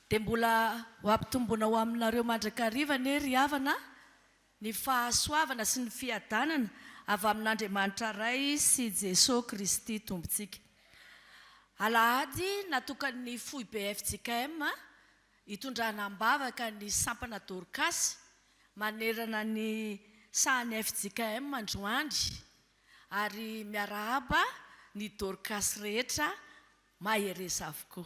Dia mbola ho ampitombona ho aminareo mandrakariva ny ry havana ny fahasoavana sy ny fiadanana avy amin'Andriamanitra Ray sy Jesosy Kristy Tompontsika. Alahady natokany Fjkm hitondranam-bavaka ny SAMPANA DORKASY manerana ny sahan'ny Fjkm androany ary miarahaba ny DORKASY rehetra mahereza avokoa.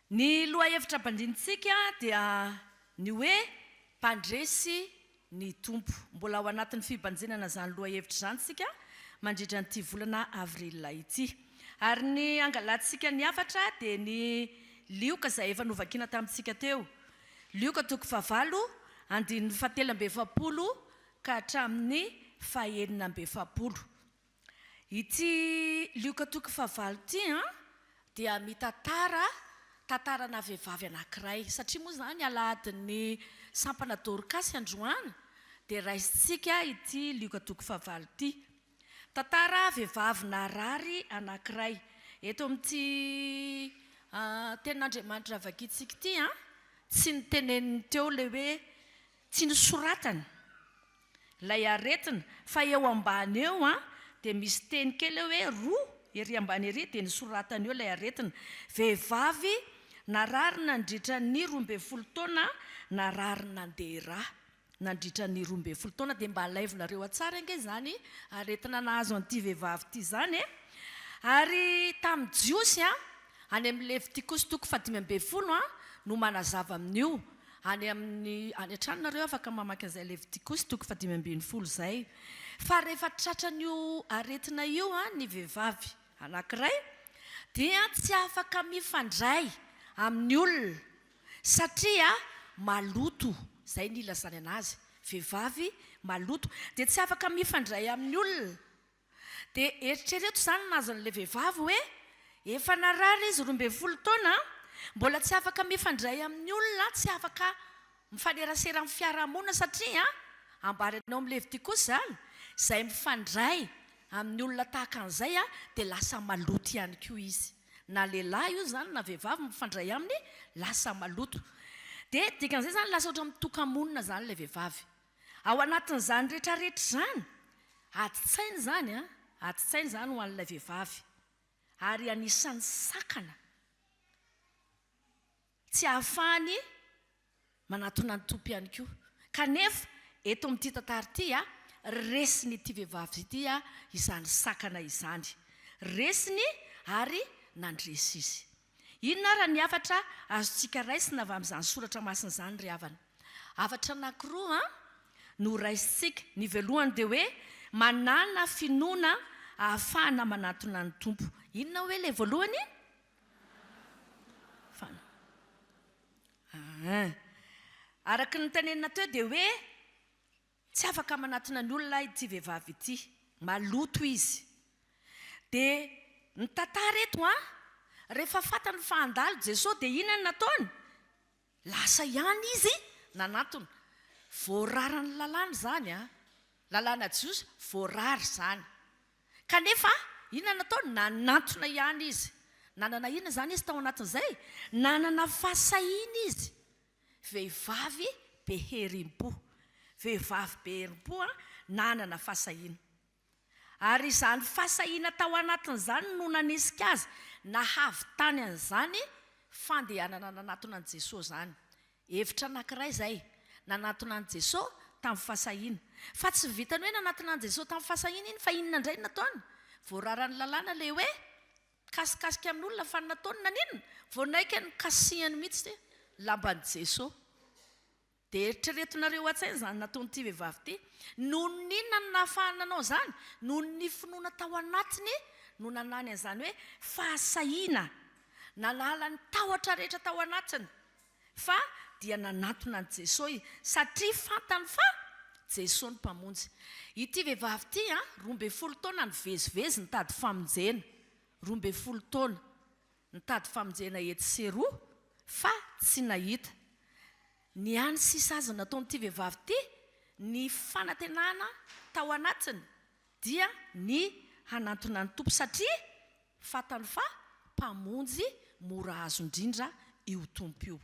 Ny lohahevitra bandinitsika dia ny hoe mpandresy ny tompo. Mbola ao anatin'ny fibanjenana zany lohahevitra zany sika mandritra nyity volana Aprily ity. Ary ny angalatsika ny afatra dia ny LIOAK izay efa novakina tamintsika teo. LIOAK 9:7-20 ka hatramin'ny 9:20. Ity LIOAK 9 ity dia mitantarana vehivavy anankiray satria moa zany alahadin'ny SAMPANA DORKASY androany dia raisitsika ity LIOAK 9 ity. Tantara vehivavy narary anankiray. Eto amin'ity tenin'Andriamanitra vakitsika ity tsy niteneniny teo le hoe tsy nisoratana lay aretina fa eo ambany eo dia misy teny kely hoe roa ery ambany ery dia nisoratana eo lay aretina. Vehivavy narary nandritra ny 12 taona narary nandera nandritra ny 12 taona. Dia mba alaivonareo atsara nge zany aretina nahazo an'ity vehivavy ity zany ary tamin'ny jiosy any amin'ny Levitikosy 5:20 no manazava amin'io. Any an-tranonareo afaka mamaky an'izay Levitikosy 5:20 zay. Fa rehefa tratran'io aretina io ny vehivavy anankiray dia tsy afaka mifandray amin'ny olona satria maloto. Zay ny ilazany anazy, vehivavy maloto dia tsy afaka mifandray amin'ny olona. Dia eritrereto zany nazo an'ilay vehivavy hoe efa narary izy 12 taona mbola tsy afaka mifandray amin'ny olona, tsy afaka mifanerasera amin'ny fiarahamonina satria ambaranao amin'ny Levitikosy zany izay mifandray amin'ny olona tahaka an'izay dia lasa maloto ihany koa izy. Na lehilahy io zany na vehivavy mifandray aminy lasa maloto. Dia dikan'izay zany lasa ohatra mitoka-monina zany ilay vehivavy. Ao anatin'izany rehetrarehetra zany ati-tsainy zany ati-tsainy zany ho an'ilay vehivavy ary anisan'ny sakana tsy ahafahany manatona ny tompo ihany koa. Kanefa eto amin'ity tantara ity resiny ity vehivavy ity izany sakana izany. Resiny ary nandresy izy. Inona raha ny afatra azontsika raisina avy amin'izany soratra masina izany ry havana? Afatra anankiroa no raisitsika. Ny voalohany dia hoe manana finoana ahafahana manatona ny tompo. Inona hoe ilay voalohany? Araka ny tenenina teo dia hoe tsy afaka manatona ny olona ity vehivavy ity, maloto izy. Dia ny tantara eto rehefa fatany fa handalo Jesosy dia inona nataony? Lasa ihany izy nanatona. Voararany lalàna zany lalàna Jesosy voarary zany. Kanefa inona nataony? Nanatona ihany izy. Nanana inona zany izy tao anatin'izay? Nanana fahasahiana izy. Vehivavy be herim-po. Vehivavy be herim-po nanana fahasahiana. Ary izany fahasahiana tao anatin'izany no nanisika azy nahavitany an'izany fandehanana nanatona an'i Jesosy zany. Hevitra anankiray zay, nanatona an'i Jesosy tamin'ny fahasahiana. Fa tsy vitany hoe nanatona an'i Jesosy tamin'ny fahasahiana iny fa inona indray nataony? Voararany lalàna le hoe kasikasika amin'olona fa nataony naninona? Voanaika ny kasihany mihitsy lamban'i Jesosy. Dia eritreretonareo an-tsaina zany nataon'ity vehivavy ity. Noho n'inona no nahafahana anao zany? Noho ny finoana tao anatiny no nanany an'izany hoe fahasahiana. Nanala ny tahotra rehetra tao anatiny fa dia nanatona an'i Jesosy satria fantany fa Jesosy ny mpamonjy. Ity vehivavy ity 12 taona nivezivezy nitady famonjena. 12 taona nitady famonjena etsy sy eroa fa tsy nahita. Ny any sisa azy nataon'ity vehivavy ity, ny fanantenana tao anatiny dia ny hanatona ny tompo satria fantany fa mpamonjy mora azo indrindra io tompo io.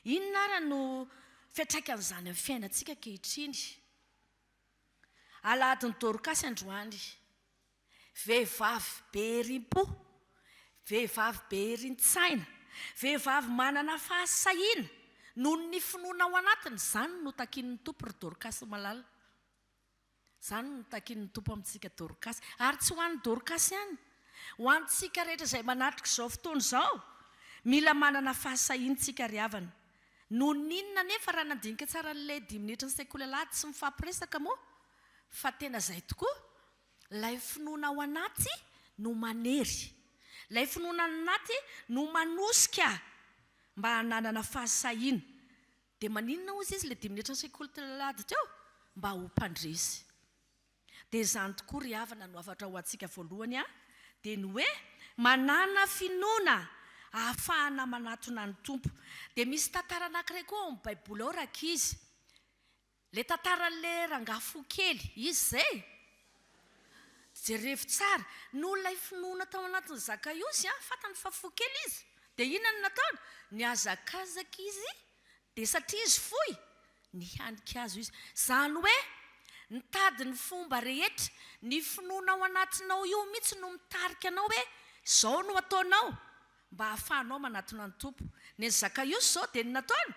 Inona ara no fiatraikan'izany amin'ny fiainantsika kehitriny? Alahadin'ny Dorkasy androany, vehivavy be rim-po, vehivavy be rin-tsaina, vehivavy manana fahasahiana noho ny finoana ao anatiny. Izany no takin'ny tompo ry Dorkasy malala. Izany no takin'ny tompo amintsika Dorkasy. Ary tsy ho an'ny Dorkasy ihany, ho antsika rehetra izay manatrika izao fotoana izao, mila manana fahasahiantsika ry havana. Noho ninona nefa raha nandinika tsara n'ilay 10 minitra ny sekoly alahady tsy mifampiresaka moa, fa tena izay tokoa, ilay finoana ao anaty no manery, ilay finoana ao anaty no manosika mba hananana fahasahiana. Dia maninona ozy izy ilay 10 minitra ny sekoly alahady teo? Mba ho mpandresy. Dia izany tokoa ry havana no afatra ho antsika voalohany dia ny hoe manana finoana ahafahana manatona ny tompo. Dia misy tantara anankiray koa ao amin'ny baiboly ao rakizy. Le tantaran'le rangahy Fjkm, izy izay jerevy tsara no ilay finoana tao anatin'ny Zakaiosy, fatany fa Fjkm izy. Dia inona no nataony? Niazakazaka izy, dia satria izy fohy, nihanika azy izy. Izany hoe nitady ny fomba rehetra, ny finoana ao anatinao io mihitsy no mitarika anao hoe izao no ataonao mba hahafahanao manatona ny tompo. Ny Zakaiosy izao dia nataony,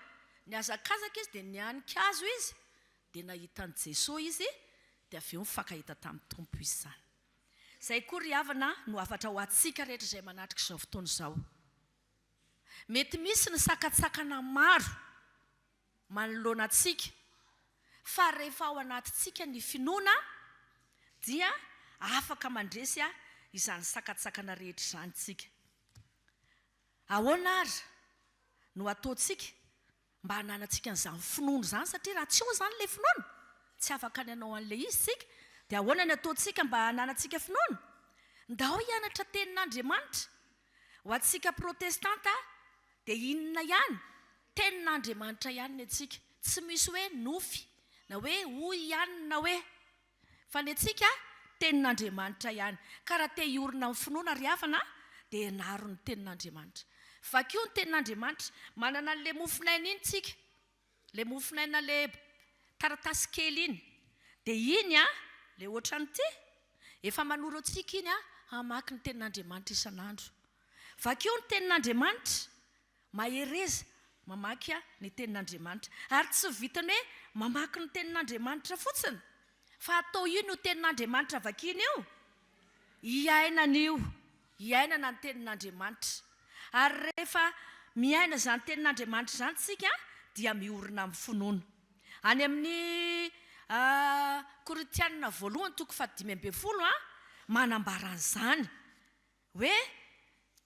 niazakazaka izy dia nihanika azy izy, dia nahitany Jesosy izy, dia avy eo mifankahita tamin'ny tompo izy izany. Izay koa ry havana no afatra ho antsika rehetra izay manatrika izao fotoana izao. Mety misy ny sakatsakana maro manoloana antsika, fa rehefa ao anatintsika ny finoana dia afaka mandresy izany sakatsakana rehetra izany tsika. Ahoana ary no ataontsika mba hananantsika an'izany finoana izany, satria raha tsy eo izany ilay finoana tsy afaka ny anao an'ilay izy tsika. Dia ahoana ny ataontsika mba hananantsika finoana? Ndao hianatra tenin'Andriamanitra. Ho antsika protestanta dia inona ihany? Tenin'Andriamanitra ihany ny antsika. Tsy misy hoe nofy, na hoe hoy ihany, na hoe fa ny antsika tenin'Andriamanitra ihany. Ka raha te hiorina amin'ny finoana ry havana dia hianaro ny tenin'Andriamanitra. Vakio ny tenin'Andriamanitra, manana an'ilay mofinaina iny tsika, ilay mofinaina ilay taratasy kely iny. Dia iny ilay ohatran'ity, efa manoro antsika iny hamaky ny tenin'Andriamanitra isan'andro. Vakio ny tenin'Andriamanitra, mahereza mamaky ny tenin'Andriamanitra. Ary tsy vitany hoe mamaky ny tenin'Andriamanitra fotsiny, fa atao io no tenin'Andriamanitra vakiny io, hiainana ny tenin'Andriamanitra. Ary rehefa miaina izany tenin'Andriamanitra izany tsika dia miorina amin'ny finoana. Any amin'ny Toriteny voalohany 5:20 manambara an'izany hoe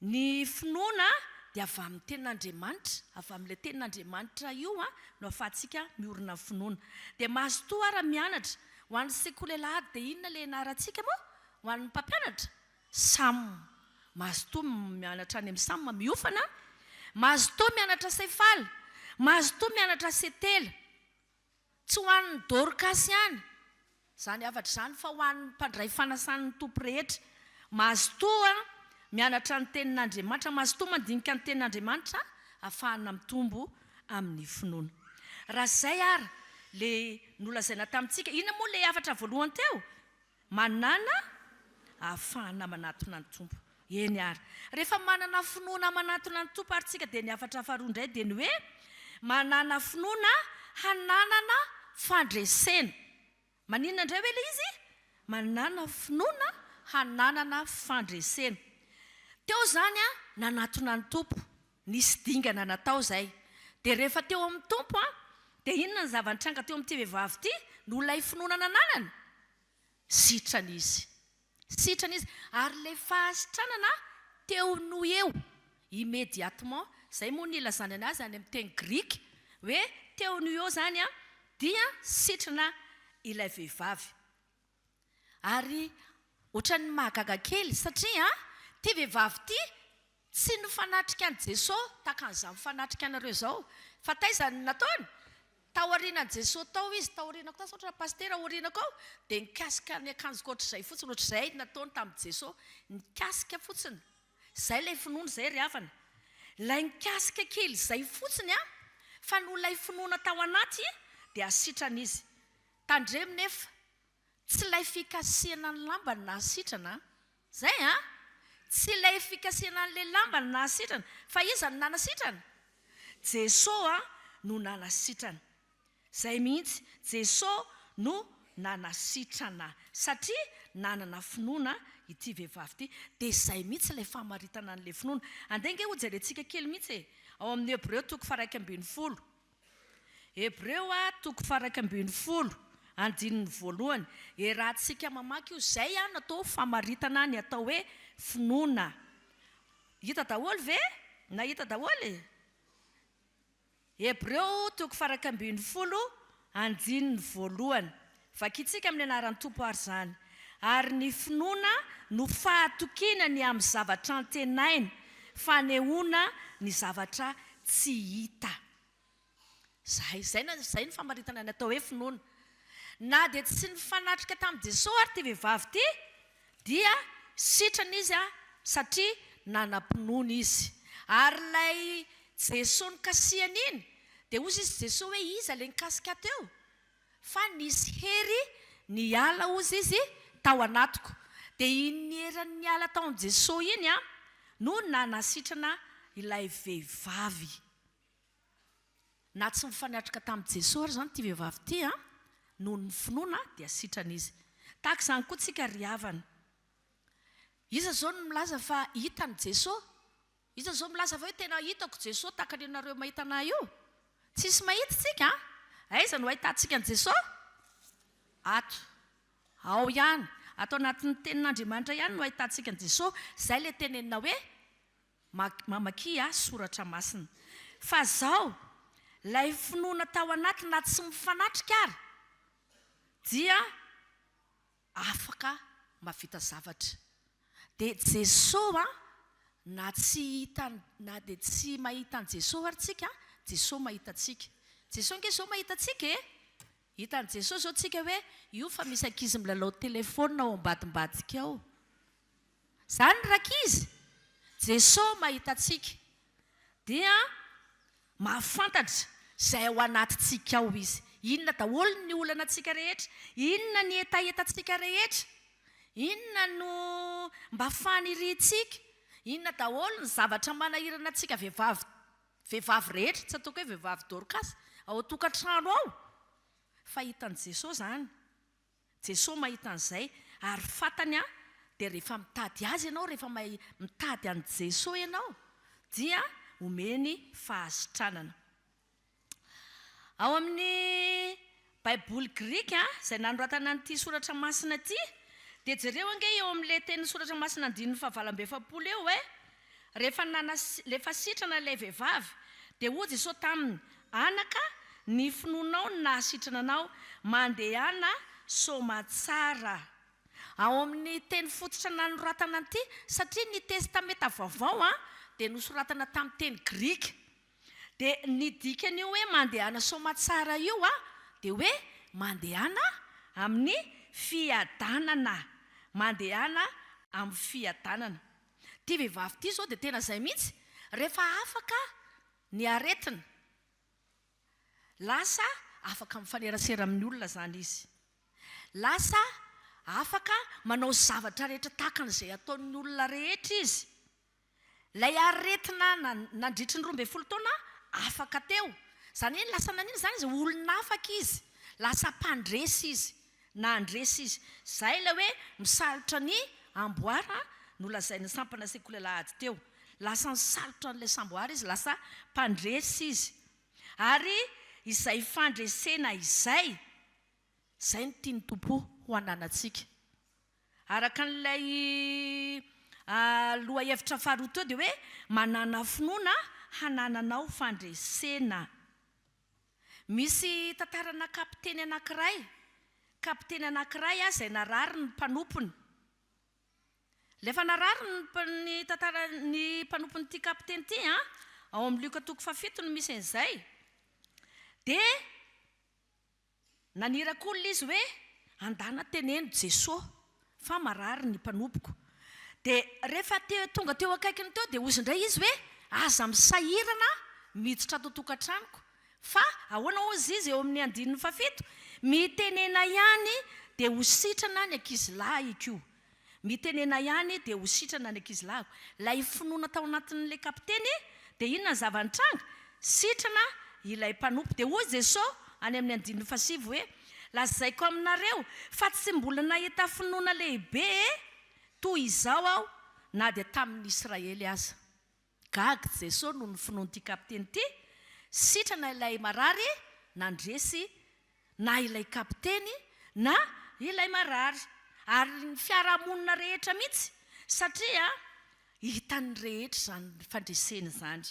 ny finoana dia avy amin'ny tenin'Andriamanitra, avy amin'ilay tenin'Andriamanitra io no ahafahantsika miorina amin'ny finoana. Dia mazotoa ara mianatra ho an'ny sekoly alahady dia inona ilay anarantsika moa? Ho an'ny mpampianatra? SAM. Mazotoa mianatra any amin'ny SAM miofana, mazotoa mianatra sefaly, mazotoa mianatra setela. Tsy ho an'ny Dorkasy ihany, izany afatra izany, fa ho an'ny mpandray fanasan'ny tompo rehetra. Mazotoa mianatra ny tenin'Andriamanitra, mazotoa mandinika ny tenin'Andriamanitra ahafahana mitombo amin'ny finoana. Raha izay ara le nolazaina tamintsika, inona moa ilay afatra voalohany teo? Manana ahafahana manatona ny tompo. Eny ary. Rehefa manana finoana manatona ny tompo ary tsika dia ny afatra faharoa indray dia ny hoe manana finoana hananana fandresena. Maninona indray hoe ilay izy? Manana finoana hananana fandresena. Teo izany nanatona ny tompo, nisy dingana natao izay. Dia rehefa teo amin'ny tompo dia inona ny zava-nitranga teo amin'ity vehivavy ity? No ilay finoana nananana? Sitrana izy. Sitrana izy. Ary ilay fahasitranana teo no eo immédiatement. Izay moa ny ilazana anazy any amin'ny teny Grika hoe teo no eo izany dia sitrana ilay vehivavy. Ary ohatran'ny mahagaga kely satria ty vehivavy ty tsy nifanatrika an'i Jesosy tahaka an'izany mifanatrika anareo izao. Fa taizany nataony? Taoriana Jesosy tao izy, taoriana koa ohatran'ny pastera aoriana koa dia nikasika ny akanjoko ohatr'izay fotsiny, ohatr'izay nataony tamin'i Jesosy, nikasika fotsiny. Izay ilay finoana izay ry havana. lay nikasika kely zay fotsiny fa no lay finoana tao anaty dia asitrana izy. Tandremo nefa tsy lay fikasiana ny lambany na asitrana. Zay tsy lay fikasiana an'le lambany na asitrana fa iza no nanasitrana? Jesosy no nanasitrana. Zay mihitsy, Jesosy no nanasitrana satria nanana finoana ity vehivavy ity. Dia zay mihitsy ilay famaritana an'le finoana. Andenga ho jerentsika kely mihitsy ao amin'ny Hebreo 1:20. Hebreo 1:20 andininy voalohany. Rahantsika mamaky io zay natao famaritana ny atao hoe finoana. Hita daholo ve? Na hita daholo? Hebreo 1:20 andininy voalohany. Vakitsika amin'ny anaran'ny Tompo ary zany. Ary ny finoana no fahatokiana ny amin'ny zavatra antenaina, fanehoana ny zavatra tsy hita. Zay ny famaritana ny atao hoe finoana. Na dia tsy nifanatrika tamin'i Jesosy ary ty vehivavy ty, dia sitrana izy satria nanam-pinoana izy. Ary lay Jesosy nikasiana iny, dia ozy izy Jesosy hoe iza le nikasika teo? Fa nisy hery niala ozy izy tao anatiko. Dia iny herany niala tao amin'ny Jesosy iny no nanasitrana ilay vehivavy. Na tsy mifanatrika tamin'i Jesosy ary zany ty vehivavy ty no ny finoana dia sitrana izy. Tahaka izany koa tsika ry havana. Iza zao no milaza fa hitany Jesosy? Iza zao milaza fa hoe tena hitako Jesosy tahaka ny anareo mahita anahy io? Tsisy mahita tsika aiza no ahitantsika an Jesosy? Ato. Ao ihany. Ato anatin'ny tenin'Andriamanitra ihany no ahitantsika an Jesosy. Zay le tenenina hoe mamaky soratra masina. Fa zao lay finoana tao anaty na tsy mifanatrika ary dia afaka mavita zavatra. Dia Jesosy na tsy hita na dia tsy mahita an Jesosy ary tsika, Jesosy mahita tsika. Jesosy nge zao mahita tsika hitan Jesosy zao tsika hoe io fa misy ankizy milalao telefôna ao ambadimbadika ao. Zany rakizy Jesosy mahita tsika. Dia mahafantatra zay ao anatintsika ao izy. Inona daholo ny olana antsika rehetra? Inona ny etaetatsika rehetra? Inona no mba faniritsika? Inona daholo ny zavatra manahirana antsika vehivavy rehetra, tsy ataoko hoe vehivavy dorkasy ao tokantrano ao? Fa hitan Jesosy zany. Jesosy mahita an'izay ary fatany dia rehefa mitady azy ianao, rehefa mitady an Jesosy ianao, dia omeny fahasitranana. Ao amin'ny Baiboly Grika izay nanoratana an'ity soratra masina ity, dia jereo ange eo amin'ilay teny soratra masina andininy 7:20 eo hoe rehefa sitrana ilay vehivavy dia hoy Jesosy taminy, anaka ny finoanao na sitrana anao mandehana somatsara. Ao amin'ny teny fototra nanoratana an'ity satria ny testameta vaovao dia nosoratana tamin'ny teny Grika. Dia ny dikany hoe mandehana somatsara io dia hoe mandehana amin'ny fiadanana. Mandehana amin'ny fiadanana. Ty vehivavy ty zao dia tena zay mihitsy. Rehefa afaka ny aretina, lasa afaka mifanerasera amin'ny olona zany izy. Lasa afaka manao zavatra rehetra tahaka an'izay ataon'ny olona rehetra izy. Lay aretina nandritry ny 12 taona afaka teo. Zany hoe lasa nanino zany izy? Olona afaka izy. Lasa mpandresy izy na andresy izy. Zay ilay hoe misalotra ny amboara no lazain'ny SAMPANA sekoly Alahady teo. Lasa nisalotra n'ilay samboara izy, lasa mpandresy izy. Ary izay fandresena izay ny tiany Tompo ho ananantsika. Araka n'ilay lohahevitra faharoa teo dia hoe manana finoana hanananao fandresena. Misy tantarana kapiteny anankiray. Kapiteny anankiray izay narary ny mpanompony. Lefa narary ny mpanompony ty kapiteny ty ao amin'ny LIOAK 7 no misy an'izay. Dia naniraka olona izy hoe andana teneno Jesosy fa marary ny mpanompoka. Dia rehefa tonga teo akaikiny teo dia ozy indray izy hoe aza misahirana miditra totokantranoko fa ahoana ozy izy eo amin'ny andininy fafito mitenena ihany dia ho sitrana ny ankizilahy iko mitenena ihany dia ho sitrana ny ankizilahy lay finoana tao anatin'le kapiteny dia inona zavanitranga sitrana ilay mpanompo dia hoy Jesosy any amin'ny andininy fasivo hoe lazaiko aminareo fa tsy mbola nahita finoana lehibe toy izao aho na dia tamin'ny Israely aza gaga Jesosy no ny finoan'ity kapiteny ity sitrana ilay marary nandresy na ilay kapiteny na ilay marary ary ny fiarahamonina rehetra mihitsy satria hitany rehetra zany fandreseny zany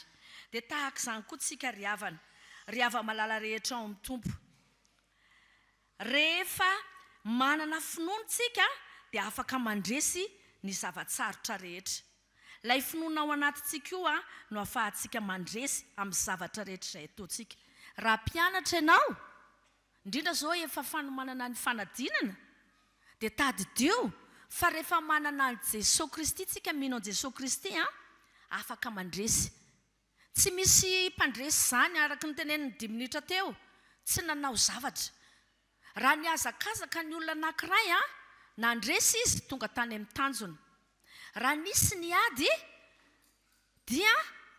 dia tahaka izany koa tsika riava malala rehetra ao amin'ny tompo rehefa manana finoantsika dia afaka mandresy ny zavatsarotra rehetra lay finoana ao anatintsika io no ahafahantsika mandresy amin'ny zavatra rehetra izay ataontsika raha mpianatra ianao indrindra zao efa fanomanana ny fanadinana dia tadidio fa rehefa manana ny Jesosy Kristy tsika mino an Jesosy Kristy afaka mandresy tsy misy mpandresy zany araka ny teneniny 10 minitra teo tsy nanao zavatra raha ny azakazaka ny olona anankiray nandresy izy tonga tany amin'ny tanjona raha nisy ny ady dia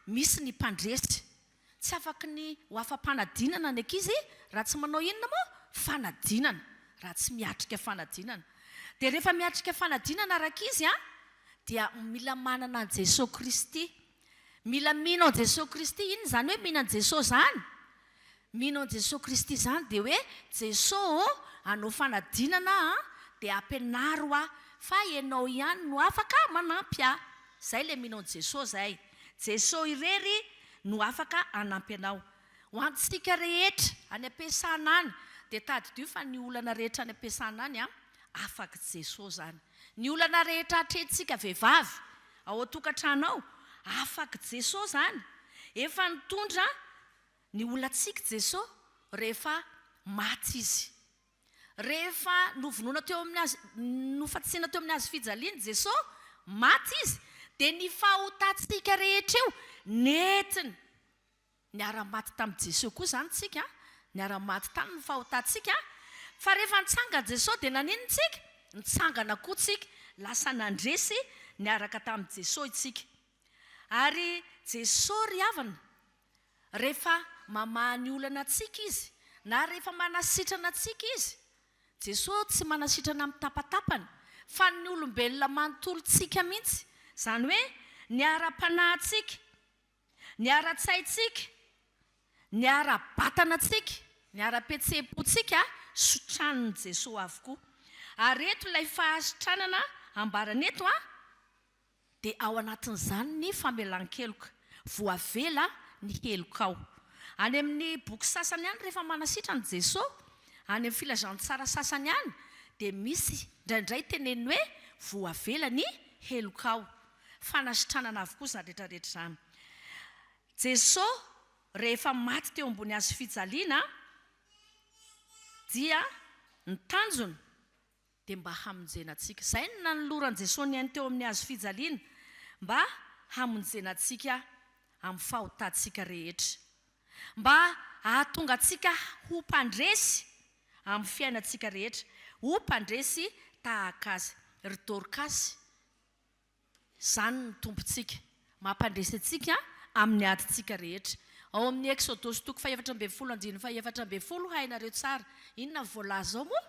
misy ny mpandresy tsy afaka ny ho afa-panadinana ny ankizy raha tsy manao inona moa fanadinana raha tsy miatrika fanadinana dia rehefa miatrika fanadinana araka dia mila manana ny Jesosy Kristy mila mino an Jesosy Kristy iny zany hoe mino an Jesosy zany mino an Jesosy Kristy zany dia hoe Jesosy anao fanadinana dia ampianaro fa ianao ihany no afaka manampy zay le mino an Jesosy zay Jesosy irery no afaka anampy anao ho antsika rehetra any ampiasana any dia tadidio fa ny olana rehetra any ampiasana any afaka Jesosy zany ny olana rehetra atretintsika vehivavy ao tokantranao afaka Jesosy zany efa nitondra ny olantsika Jesosy rehefa maty izy rehefa novonoana teo amin'ny azy nofatsiana teo amin'ny azy fijaliana Jesosy maty izy dia ny fahotantsika rehetra eo netiny niara-maty tamin'i Jesosy koa zany tsika niara-maty tany ny fahotantsika fa rehefa nitsanga Jesosy dia naninontsika nitsangana koa tsika lasa nandresy niaraka tamin'i Jesosy itsika ary Jesosy ry havana rehefa mamahany olana atsika izy na rehefa manasitrana atsika izy Jesosy tsy manasitrana amin'ny tapatapana fa ny olombelona manontolontsika mihitsy zany hoe ny ara-panahintsika ny ara-tsaintsika ny ara-batana atsika ny ara-petsepontsika sotraniny Jesosy avokoa ary eto ilay fahasitranana ambarana eto dia ao anatin'izany ny famelan-keloka voavela ny heloka ao any amin'ny boky sasany ihany rehefa manasitrana Jesosy any amin'ny filazantsara sasany ihany dia misy indraindray teneny hoe voavela ny heloka ao fanasitranana avokoa zany rehetrarehetra zany Jesosy rehefa maty teo ambony azy fijaliana dia ny tanjona dia mba hamonjena antsika zay no nanoloran Jesosy ny any teo amin'ny azy fijaliana mba hamonjena antsika amin'ny fahotantsika rehetra mba ahatonga antsika ho mpandresy amin'ny fiainantsika rehetra ho mpandresy tahaka azy ry DORKASY zany ny tompontsika mampandresy antsika amin'ny adintsika rehetra ao amin'ny Exodosy toko 4:20 hainareo tsara inona voalaza ao moa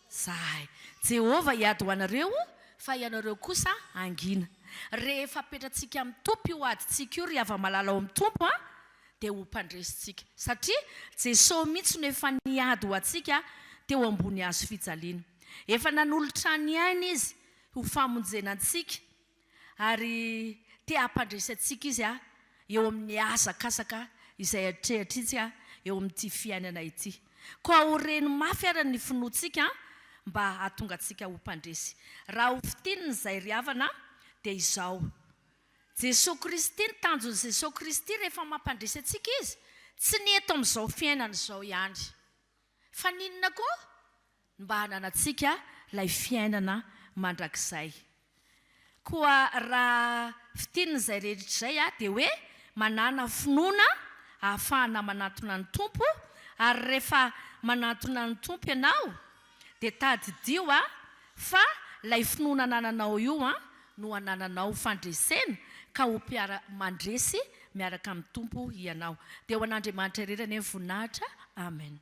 zay Jehova hiady ho anareo fa ianareo kosa angina rehefa petratsika amin'ny tompo io adintsika io ry ava-malala ao amin'ny tompo dia ho mpandresitsika satria Jesosy mihitsy no efa niady ho antsika teo ambony azo fijaliana efa nanolotra ny aina izy ho famonjena antsika ary tia hampandresy antsika izy eo amin'ny azakazaka izay atrehatritsika eo amin'ity fiainana ity koa horeny mafy ary ny finoantsika mba hahatonga antsika ho mpandresy raha ho fitininy izay ry havana dia izao Jesosy Kristy ny tanjon'i Jesosy Kristy rehefa mampandresy antsika izy tsy ny eto amin'izao fiainana izao ihany fa ninona koa mba hananantsika ilay fiainana mandrakizay koa raha fitininy zay rehetra izay dia hoe manana finoana ahafahana manatona ny tompo, ary rehefa manatona ny tompo ianao dia tadidio fa ilay finoana anananao io no anananao fandresena ka ho mandresy miaraka amin'ny tompo ianao. Dia ho an'Andriamanitra irery ny voninahitra. Amen.